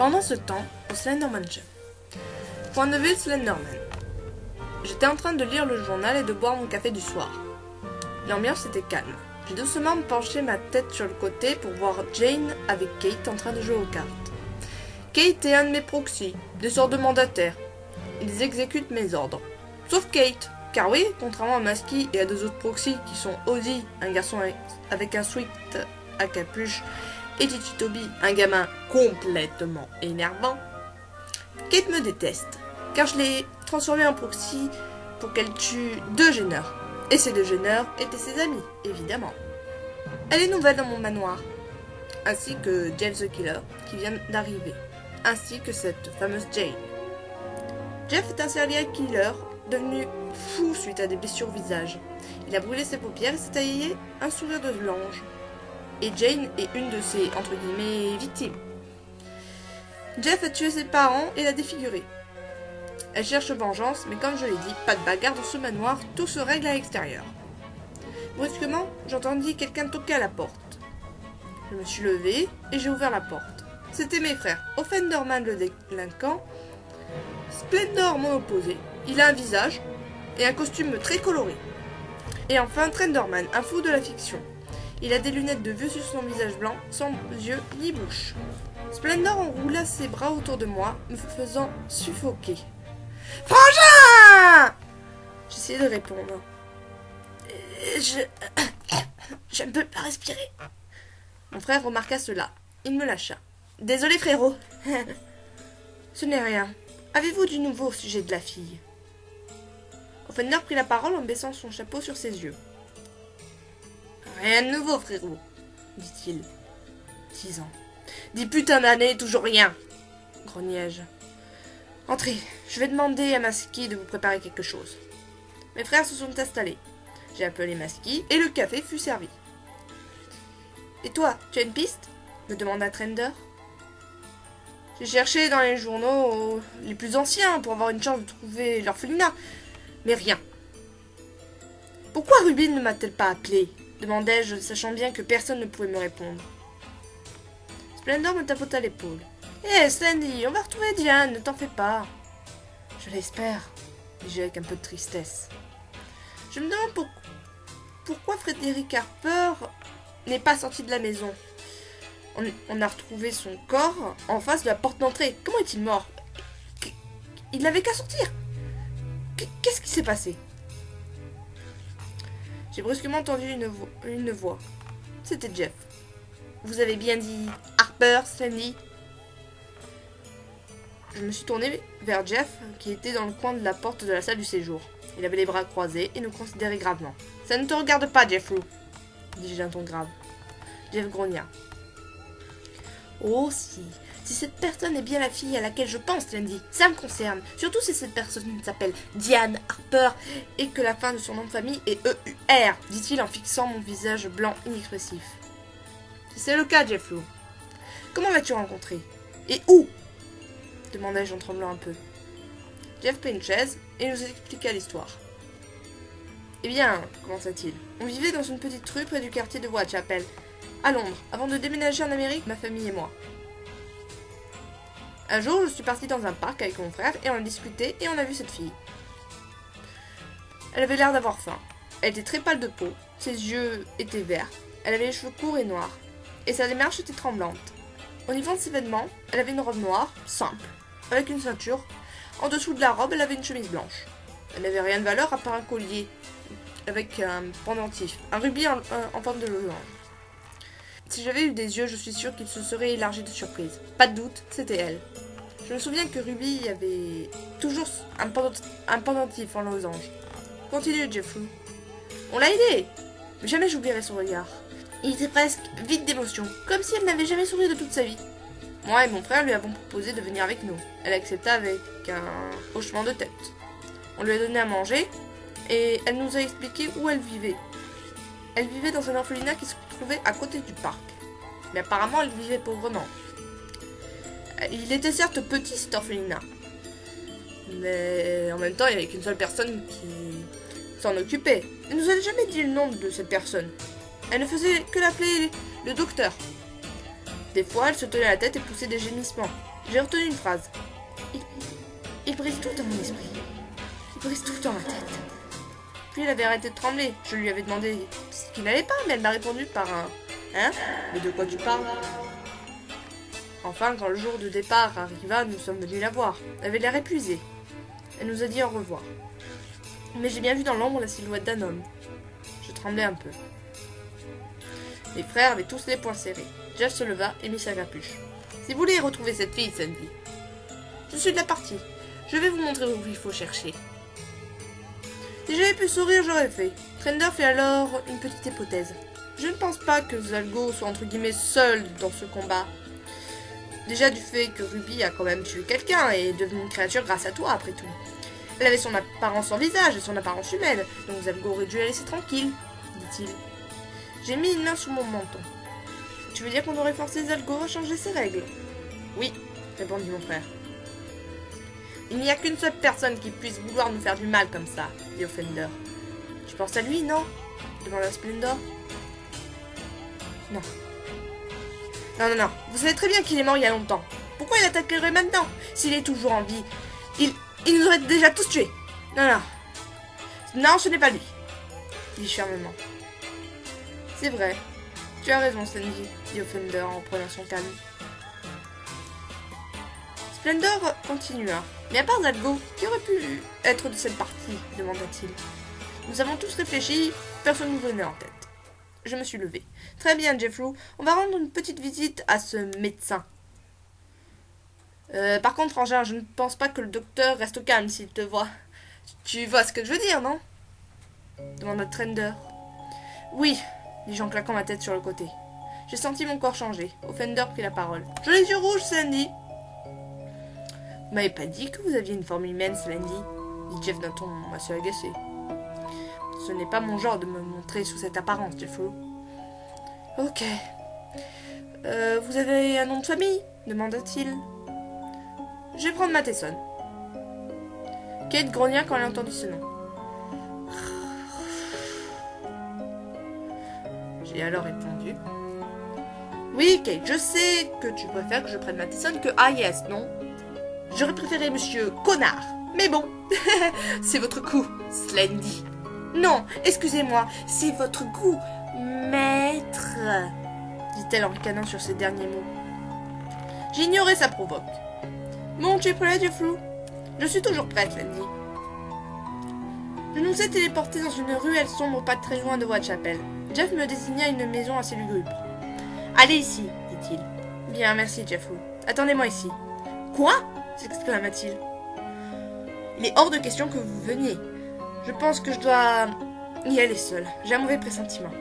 Pendant ce temps, au Slenderman Shop. Point de vue Slenderman. J'étais en train de lire le journal et de boire mon café du soir. L'ambiance était calme. J'ai doucement penché ma tête sur le côté pour voir Jane avec Kate en train de jouer aux cartes. Kate est un de mes proxys, des sortes de mandataires. Ils exécutent mes ordres. Sauf Kate, car oui, contrairement à Masky et à deux autres proxys qui sont Ozzy, un garçon avec un sweat à capuche, et Titi Toby, un gamin complètement énervant, Kate me déteste, car je l'ai transformée en proxy pour qu'elle tue 2 gêneurs. Et ces 2 gêneurs étaient ses amis, évidemment. Elle est nouvelle dans mon manoir, ainsi que Jeff the Killer, qui vient d'arriver, ainsi que cette fameuse Jane. Jeff est un serial killer devenu fou suite à des blessures au visage. Il a brûlé ses paupières et s'est taillé un sourire de l'ange. Et Jane est une de ses, entre guillemets, victimes. Jeff a tué ses parents et l'a défiguré. Elle cherche vengeance, mais comme je l'ai dit, pas de bagarre dans ce manoir, tout se règle à l'extérieur. Brusquement, j'entendis quelqu'un toquer à la porte. Je me suis levée et j'ai ouvert la porte. C'était mes frères, Offenderman le délinquant, Splendor mon opposé. Il a un visage et un costume très coloré. Et enfin Trenderman, un fou de la fiction. Il a des lunettes de vue sur son visage blanc, sans yeux ni bouche. Splendor enroula ses bras autour de moi, me faisant suffoquer. « Frangin !» J'essayais de répondre. Je ne peux pas respirer. Mon frère remarqua cela. Il me lâcha. « Désolé frérot. » Ce n'est rien. Avez-vous du nouveau au sujet de la fille ? Offender prit la parole en baissant son chapeau sur ses yeux. « Rien de nouveau, frérot, » dit-il. 10 ans. 10 putains d'années, toujours rien, grognai-je. Entrez, je vais demander à Masky de vous préparer quelque chose. Mes frères se sont installés. J'ai appelé Masky et le café fut servi. Et toi, tu as une piste ? Me demanda Trender. J'ai cherché dans les journaux les plus anciens pour avoir une chance de trouver l'orphelinat, mais rien. Pourquoi Ruby ne m'a-t-elle pas appelé ? Demandai-je, sachant bien que personne ne pouvait me répondre. Splendor me tapota l'épaule. Hé, Slendy, on va retrouver Diane, ne t'en fais pas. Je l'espère, dis-je avec un peu de tristesse. Je me demande pourquoi Frédéric Harper n'est pas sorti de la maison. On a retrouvé son corps en face de la porte d'entrée. Comment est-il mort ? Il n'avait qu'à sortir. Qu'est-ce qui s'est passé ? J'ai brusquement entendu une voix. C'était Jeff. Vous avez bien dit Harper, Sandy ? Je me suis tournée vers Jeff, qui était dans le coin de la porte de la salle du séjour. Il avait les bras croisés et nous considérait gravement. « Ça ne te regarde pas, Jeffrey !» dis-je d'un ton grave. Jeff grogna. « Oh, si cette personne est bien la fille à laquelle je pense, Landy, ça me concerne. Surtout si cette personne s'appelle Diane Harper et que la fin de son nom de famille est E-U-R, dit-il en fixant mon visage blanc inexpressif. Si c'est le cas, Jeff Lou. Comment l'as-tu rencontré ? Et où ? Demandai-je en tremblant un peu. Jeff prit une chaise et nous expliqua l'histoire. Eh bien, commença-t-il, on vivait dans une petite rue près du quartier de Whitechapel, à Londres, avant de déménager en Amérique, ma famille et moi. Un jour, je suis partie dans un parc avec mon frère et on a discuté et on a vu cette fille. Elle avait l'air d'avoir faim. Elle était très pâle de peau, ses yeux étaient verts, elle avait les cheveux courts et noirs, et sa démarche était tremblante. Au niveau de ses vêtements, elle avait une robe noire, simple, avec une ceinture. En dessous de la robe, elle avait une chemise blanche. Elle n'avait rien de valeur à part un collier, avec un pendentif, un rubis en forme de losange. Si j'avais eu des yeux, je suis sûre qu'ils se seraient élargis de surprise. Pas de doute, c'était elle. Je me souviens que Ruby avait toujours un pendentif en losange. Continue, Jeffrey. On l'a aidée, mais jamais j'oublierai son regard. Il était presque vide d'émotion, comme si elle n'avait jamais souri de toute sa vie. Moi et mon frère lui avons proposé de venir avec nous. Elle accepta avec un hochement de tête. On lui a donné à manger et elle nous a expliqué où elle vivait. Elle vivait dans un orphelinat qui se trouvait à côté du parc. Mais apparemment, elle vivait pauvrement. Il était certes petit, cet orphelinat. Mais en même temps, il n'y avait qu'une seule personne qui s'en occupait. Elle nous a jamais dit le nom de cette personne. Elle ne faisait que l'appeler le docteur. Des fois, elle se tenait la tête et poussait des gémissements. J'ai retenu une phrase. Il brise tout dans mon esprit. Il brise tout dans ma tête. Puis elle avait arrêté de trembler. Je lui avais demandé ce qu'il n'allait pas, mais elle m'a répondu par un « Hein? Mais de quoi tu parles ?» Enfin, quand le jour de départ arriva, nous sommes venus la voir. Elle avait l'air épuisée. Elle nous a dit au revoir. Mais j'ai bien vu dans l'ombre la silhouette d'un homme. Je tremblais un peu. Les frères avaient tous les poings serrés. Jeff se leva et mit sa capuche. « Si vous voulez retrouver cette fille, Sandy, je suis de la partie. Je vais vous montrer où il faut chercher. » Si j'avais pu sourire, j'aurais fait. Trender fait alors une petite hypothèse. Je ne pense pas que Zalgo soit entre guillemets seul dans ce combat. Déjà du fait que Ruby a quand même tué quelqu'un et est devenue une créature grâce à toi, après tout. Elle avait son apparence en visage et son apparence humaine, donc Zalgo aurait dû la laisser tranquille, dit-il. J'ai mis une main sous mon menton. Tu veux dire qu'on aurait forcé Zalgo à changer ses règles? Oui, répondit mon frère. Il n'y a qu'une seule personne qui puisse vouloir nous faire du mal comme ça, dit Offender. Tu penses à lui, non? Demanda Splendor. Non. Non. Vous savez très bien qu'il est mort il y a longtemps. Pourquoi il attaquerait maintenant? S'il est toujours en vie, il nous aurait déjà tous tués. Non, ce n'est pas lui, dis-je fermement. C'est vrai. Tu as raison, Sandy, dit Offender en prenant son calme. Splendor continua. Mais à part Zalgo, qui aurait pu être de cette partie? Demanda-t-il. Nous avons tous réfléchi, personne ne nous venait en tête. Je me suis levé. Très bien, Jeffrey, on va rendre une petite visite à ce médecin. Par contre, Frangin, je ne pense pas que le docteur reste calme s'il te voit. Tu vois ce que je veux dire, non? Demanda Trender. Oui, dis-je en claquant ma tête sur le côté. J'ai senti mon corps changer. Offender prit la parole. J'ai les yeux rouges, Sandy. Vous m'avez pas dit que vous aviez une forme humaine, Sandy, dit Jeff d'un ton assez agacé. Ce n'est pas mon genre de me montrer sous cette apparence, Jeffrey. Ok. Vous avez un nom de famille? Demanda-t-il. Je vais prendre Matheson. Kate grogna quand elle entendit ce nom. J'ai alors répondu. Oui, Kate, je sais que tu préfères que je prenne Matheson que Ah Yes, non? J'aurais préféré Monsieur Connard. Mais bon, c'est votre coup, Slendy. Non, excusez-moi, c'est votre goût, maître, dit-elle en ricanant sur ses derniers mots. J'ignorais sa provoque. Bon, tu es prêt, Jeffrey? Je suis toujours prête, Landy. Je nous ai téléportés dans une ruelle sombre pas très loin de Whitechapel. Jeff me désigna une maison assez lugubre. Allez ici, dit-il. Bien, merci, Jeffrey. Attendez-moi ici. Quoi? S'exclama-t-il. Il est hors de question que vous veniez. Je pense que je dois y aller seule. J'ai un mauvais pressentiment,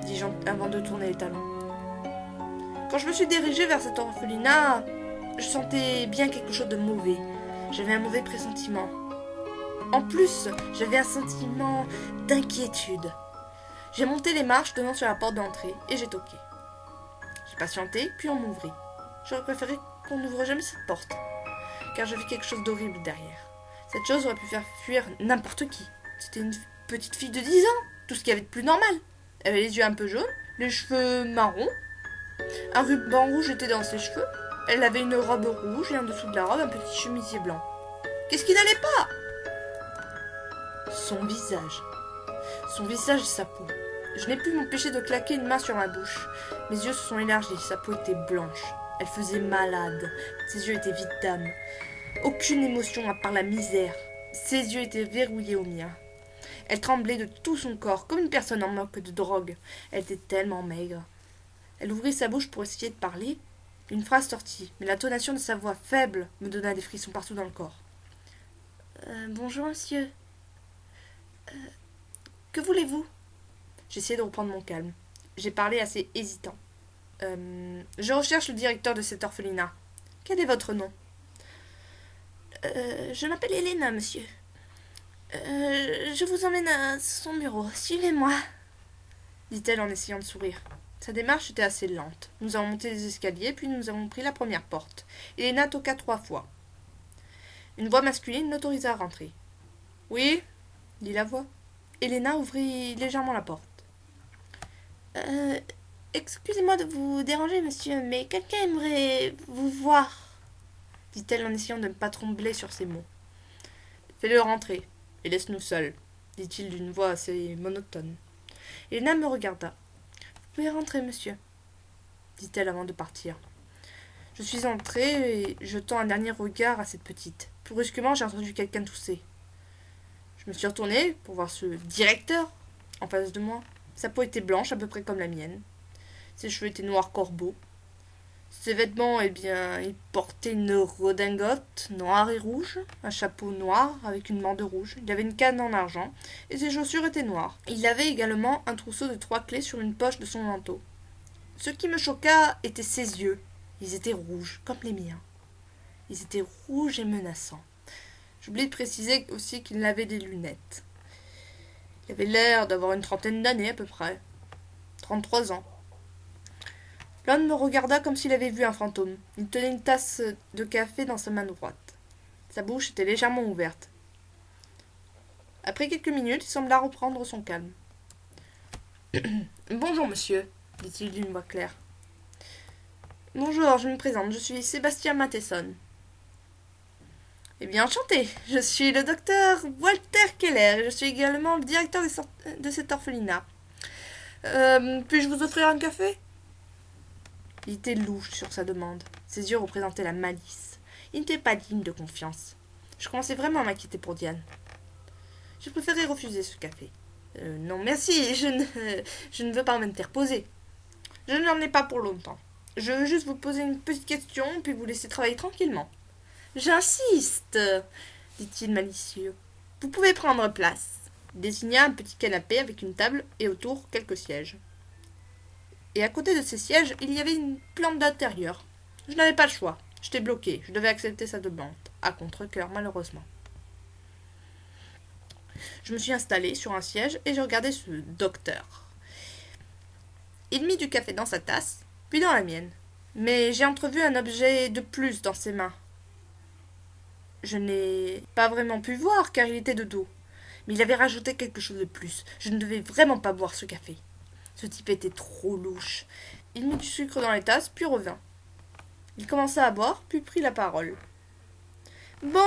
dis-je avant de tourner les talons. Quand je me suis dirigée vers cet orphelinat, je sentais bien quelque chose de mauvais. J'avais un mauvais pressentiment. En plus, j'avais un sentiment d'inquiétude. J'ai monté les marches donnant sur la porte d'entrée et j'ai toqué. J'ai patienté, puis on m'ouvrit. J'aurais préféré qu'on n'ouvre jamais cette porte, car je vis quelque chose d'horrible derrière. Cette chose aurait pu faire fuir n'importe qui. C'était une petite fille de 10 ans, tout ce qu'il y avait de plus normal. Elle avait les yeux un peu jaunes, les cheveux marrons. Un ruban rouge était dans ses cheveux. Elle avait une robe rouge et en dessous de la robe un petit chemisier blanc. Qu'est-ce qui n'allait pas? Son visage. Son visage et sa peau. Je n'ai pu m'empêcher de claquer une main sur ma bouche. Mes yeux se sont élargis, sa peau était blanche. Elle faisait malade. Ses yeux étaient vides d'âme. Aucune émotion à part la misère. Ses yeux étaient verrouillés aux miens. Elle tremblait de tout son corps, comme une personne en manque de drogue. Elle était tellement maigre. Elle ouvrit sa bouche pour essayer de parler. Une phrase sortit, mais l'intonation de sa voix faible me donna des frissons partout dans le corps. Bonjour, monsieur. Que voulez-vous? J'essayais de reprendre mon calme. J'ai parlé assez hésitant. Je recherche le directeur de cet orphelinat. Quel est votre nom? Je m'appelle Elena, monsieur. Je vous emmène à son bureau. Suivez-moi, dit-elle en essayant de sourire. Sa démarche était assez lente. Nous avons monté les escaliers, puis nous avons pris la première porte. Elena toqua 3 fois. Une voix masculine l'autorisa à rentrer. Oui, dit la voix. Elena ouvrit légèrement la porte. Excusez-moi de vous déranger, monsieur, mais quelqu'un aimerait vous voir, dit-elle en essayant de ne pas trembler sur ses mots. Fais-le rentrer, et laisse-nous seuls, dit-il d'une voix assez monotone. Elena me regarda. Vous pouvez rentrer, monsieur, dit-elle avant de partir. Je suis entrée et jetant un dernier regard à cette petite. Plus brusquement, j'ai entendu quelqu'un tousser. Je me suis retournée pour voir ce directeur en face de moi. Sa peau était blanche, à peu près comme la mienne. Ses cheveux étaient noirs corbeaux. Ses vêtements, il portait une redingote noire et rouge, un chapeau noir avec une bande rouge. Il avait une canne en argent et ses chaussures étaient noires. Il avait également un trousseau de 3 clés sur une poche de son manteau. Ce qui me choqua étaient ses yeux. Ils étaient rouges, comme les miens. Ils étaient rouges et menaçants. J'oublie de préciser aussi qu'il avait des lunettes. Il avait l'air d'avoir une trentaine d'années à peu près. 33 ans. L'homme me regarda comme s'il avait vu un fantôme. Il tenait une tasse de café dans sa main droite. Sa bouche était légèrement ouverte. Après quelques minutes, il sembla reprendre son calme. « Bonjour, monsieur, dit-il d'une voix claire. « Bonjour, je me présente, je suis Sébastien Matheson. »« Eh bien, enchanté, je suis le docteur Walter Keller et je suis également le directeur de cet orphelinat. Puis-je vous offrir un café ?» Il était louche sur sa demande. Ses yeux représentaient la malice. Il n'était pas digne de confiance. Je commençais vraiment à m'inquiéter pour Diane. Je préférais refuser ce café. Non, merci, je ne veux pas m'interposer. Je n'en ai pas pour longtemps. Je veux juste vous poser une petite question, puis vous laisser travailler tranquillement. J'insiste, dit-il malicieux. Vous pouvez prendre place. Il désigna un petit canapé avec une table et autour quelques sièges. Et à côté de ces sièges, il y avait une plante d'intérieur. Je n'avais pas le choix. J'étais bloqué. Je devais accepter sa demande. À contre-cœur, malheureusement. Je me suis installée sur un siège et je regardais ce docteur. Il mit du café dans sa tasse, puis dans la mienne. Mais j'ai entrevu un objet de plus dans ses mains. Je n'ai pas vraiment pu voir car il était de dos. Mais il avait rajouté quelque chose de plus. Je ne devais vraiment pas boire ce café. Ce type était trop louche. Il mit du sucre dans les tasses, puis revint. Il commença à boire, puis prit la parole. « Bon,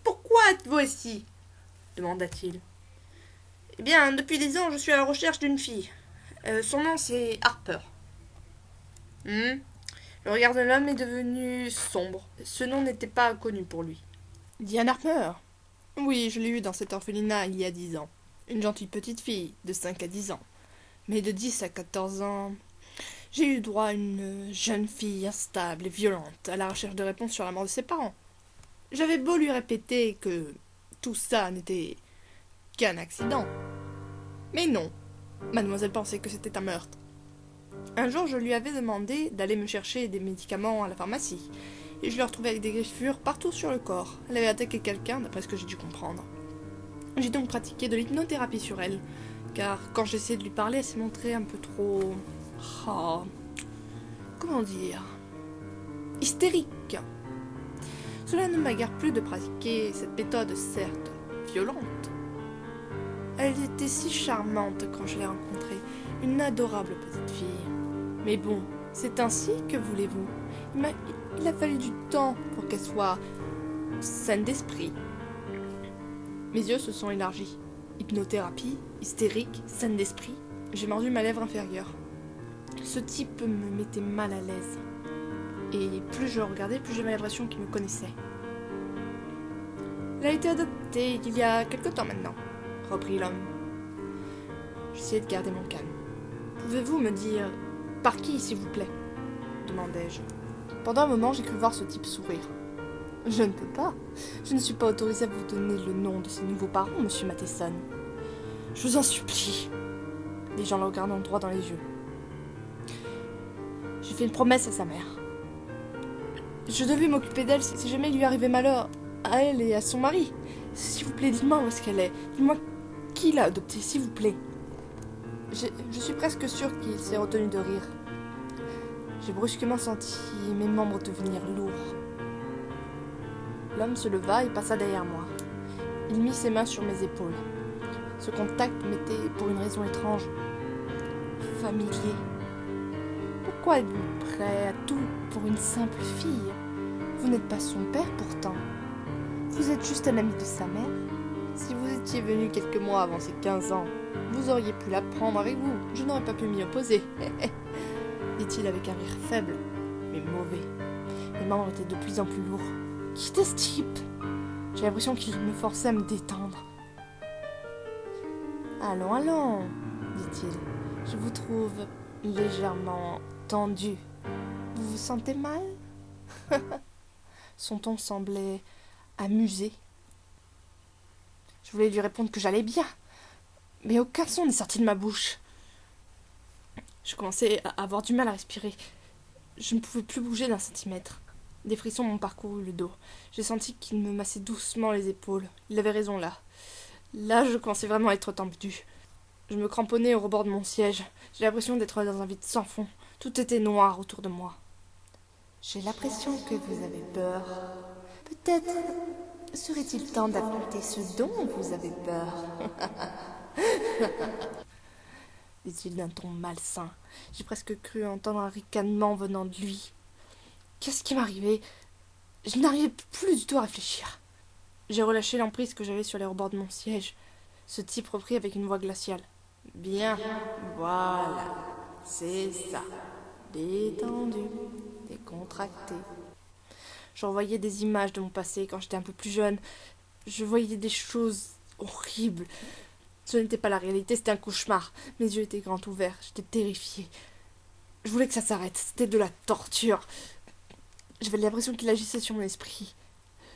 pourquoi êtes-vous ici ?» demanda-t-il. « Eh bien, depuis des ans, je suis à la recherche d'une fille. Son nom, c'est Harper. » Le regard de l'homme est devenu sombre. Ce nom n'était pas connu pour lui. « Diane Harper ? Oui, je l'ai eue dans cet orphelinat il y a 10 ans. Une gentille petite fille, de 5 à 10 ans. Mais de 10 à 14 ans, j'ai eu droit à une jeune fille instable et violente, à la recherche de réponses sur la mort de ses parents. J'avais beau lui répéter que tout ça n'était qu'un accident. Mais non, mademoiselle pensait que c'était un meurtre. Un jour, je lui avais demandé d'aller me chercher des médicaments à la pharmacie, et je l'ai retrouvée avec des griffures partout sur le corps. Elle avait attaqué quelqu'un, d'après ce que j'ai dû comprendre. J'ai donc pratiqué de l'hypnothérapie sur elle, car quand j'essayais de lui parler, elle s'est montrée un peu trop... comment dire... hystérique. Cela ne m'agarre plus de pratiquer cette méthode, certes violente. Elle était si charmante quand je l'ai rencontrée, une adorable petite fille. Mais bon, c'est ainsi, que voulez-vous? Il a fallu du temps pour qu'elle soit saine d'esprit. Mes yeux se sont élargis. Hypnothérapie, hystérique, saine d'esprit. J'ai mordu ma lèvre inférieure. Ce type me mettait mal à l'aise. Et plus je le regardais, plus j'avais l'impression qu'il me connaissait. Elle a été adoptée il y a quelque temps maintenant, reprit l'homme. J'essayais de garder mon calme. Pouvez-vous me dire par qui, s'il vous plaît? Demandai-je. Pendant un moment, j'ai cru voir ce type sourire. Je ne peux pas. Je ne suis pas autorisée à vous donner le nom de ces nouveaux parents, monsieur Matheson. Je vous en supplie. Les gens le regardant droit dans les yeux. J'ai fait une promesse à sa mère. Je devais m'occuper d'elle si jamais il lui arrivait malheur à elle et à son mari. S'il vous plaît, dites-moi où est-ce qu'elle est. Dites-moi qui l'a adoptée, s'il vous plaît. Je suis presque sûre qu'il s'est retenu de rire. J'ai brusquement senti mes membres devenir lourds. L'homme se leva et passa derrière moi. Il mit ses mains sur mes épaules. Ce contact m'était, pour une raison étrange, familier. Pourquoi êtes-vous prêt à tout pour une simple fille? Vous n'êtes pas son père pourtant. Vous êtes juste un ami de sa mère. Si vous étiez venu quelques mois avant ses 15 ans, vous auriez pu la prendre avec vous. Je n'aurais pas pu m'y opposer. Dit-il avec un rire faible, mais mauvais. Mes membres étaient de plus en plus lourds. Qui était ce type? J'ai l'impression qu'il me forçait à me détendre. Allons, allons, dit-il. Je vous trouve légèrement tendu. Vous vous sentez mal? Son ton semblait amusé. Je voulais lui répondre que j'allais bien, mais aucun son n'est sorti de ma bouche. Je commençais à avoir du mal à respirer. Je ne pouvais plus bouger d'un centimètre. Des frissons m'ont parcouru le dos. J'ai senti qu'il me massait doucement les épaules. Il avait raison là. Là, je commençais vraiment à être tendu. Je me cramponnais au rebord de mon siège. J'ai l'impression d'être dans un vide sans fond. Tout était noir autour de moi. J'ai l'impression que vous avez peur. Peut-être serait-il temps d'affronter ce dont vous avez peur. Dit-il d'un ton malsain. J'ai presque cru entendre un ricanement venant de lui. Qu'est-ce qui m'arrivait? Je n'arrivais plus du tout à réfléchir. J'ai relâché l'emprise que j'avais sur les rebords de mon siège. Ce type reprit avec une voix glaciale. Bien, voilà, c'est ça. Détendu, décontracté. Je revoyais des images de mon passé quand j'étais un peu plus jeune. Je voyais des choses horribles. Ce n'était pas la réalité, c'était un cauchemar. Mes yeux étaient grands ouverts, j'étais terrifiée. Je voulais que ça s'arrête, c'était de la torture. J'avais l'impression qu'il agissait sur mon esprit.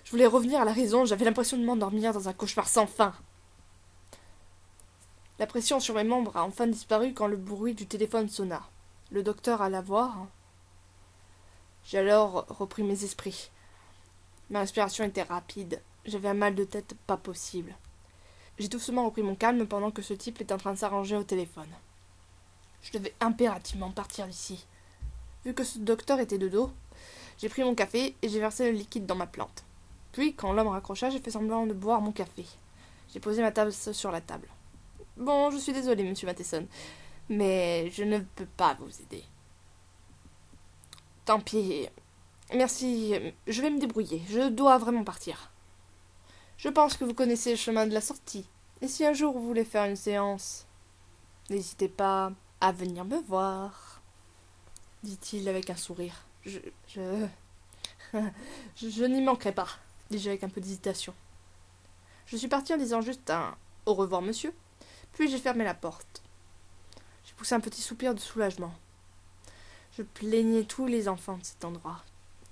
Je voulais revenir à la raison, j'avais l'impression de m'endormir dans un cauchemar sans fin. La pression sur mes membres a enfin disparu quand le bruit du téléphone sonna. Le docteur alla voir. J'ai alors repris mes esprits. Ma respiration était rapide. J'avais un mal de tête pas possible. J'ai doucement repris mon calme pendant que ce type était en train de s'arranger au téléphone. Je devais impérativement partir d'ici. Vu que ce docteur était de dos, j'ai pris mon café et j'ai versé le liquide dans ma plante. Puis, quand l'homme raccrocha, j'ai fait semblant de boire mon café. J'ai posé ma tasse sur la table. Bon, je suis désolée, monsieur Matheson, mais je ne peux pas vous aider. Tant pis. Merci, je vais me débrouiller. Je dois vraiment partir. Je pense que vous connaissez le chemin de la sortie. Et si un jour vous voulez faire une séance, n'hésitez pas à venir me voir, dit-il avec un sourire. Je n'y manquerai pas, dis-je avec un peu d'hésitation. Je suis partie en disant juste un « au revoir, monsieur », puis j'ai fermé la porte. J'ai poussé un petit soupir de soulagement. Je plaignais tous les enfants de cet endroit.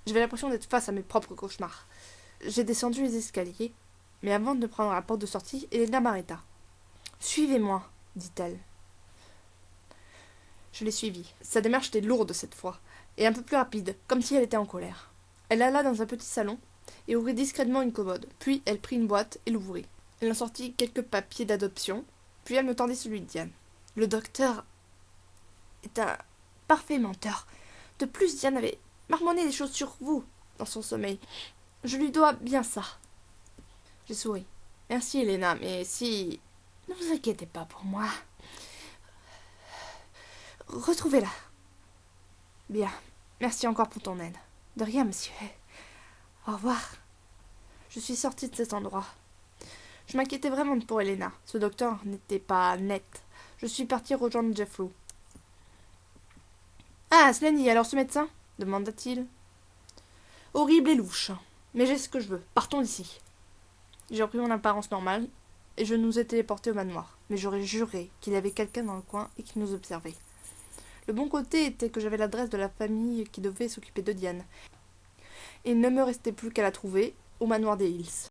J'avais l'impression d'être face à mes propres cauchemars. J'ai descendu les escaliers, mais avant de prendre la porte de sortie, Elena m'arrêta. « Suivez-moi », dit-elle. Je l'ai suivie. Sa démarche était lourde cette fois, et un peu plus rapide, comme si elle était en colère. Elle alla dans un petit salon et ouvrit discrètement une commode. Puis elle prit une boîte et l'ouvrit. Elle en sortit quelques papiers d'adoption, puis elle me tendit celui de Diane. Le docteur est un parfait menteur. De plus, Diane avait marmonné des choses sur vous dans son sommeil. Je lui dois bien ça. J'ai souri. Merci, Elena, mais si... Ne vous inquiétez pas pour moi. Retrouvez-la. Bien. Merci encore pour ton aide. De rien, monsieur. Au revoir. Je suis sortie de cet endroit. Je m'inquiétais vraiment pour Elena. Ce docteur n'était pas net. Je suis partie rejoindre Jeffrey. Ah, Slendy, alors ce médecin demanda-t-il. Horrible et louche. Mais j'ai ce que je veux. Partons d'ici. J'ai repris mon apparence normale et je nous ai téléportés au manoir. Mais j'aurais juré qu'il y avait quelqu'un dans le coin et qu'il nous observait. Le bon côté était que j'avais l'adresse de la famille qui devait s'occuper de Diane. Et il ne me restait plus qu'à la trouver au manoir des Hills.